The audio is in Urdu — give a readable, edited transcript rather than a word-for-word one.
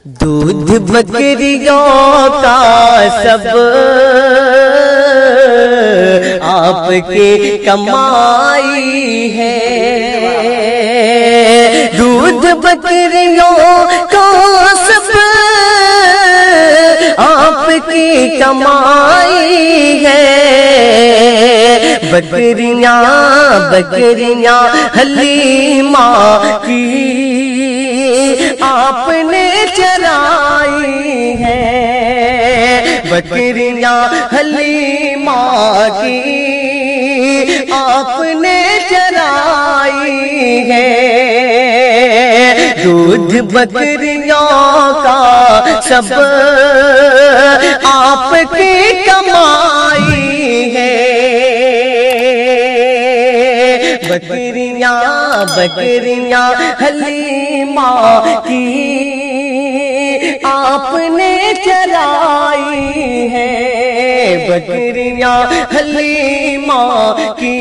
دودھ بکریوں کا سب آپ کی کمائی ہے، دودھ بکریوں کا سب آپ کی کمائی ہے، بکریاں بکریاں حلیمہ کی آپ نے چرائی ہے، بکریاں حلیمہ کی آپ نے چرائی ہے، دودھ بکریوں کا سب آپ کی کمائی ہے، بکریاں بکریاں حلیمہ کی آپ نے چرائی ہے، بکریاں حلیمہ کی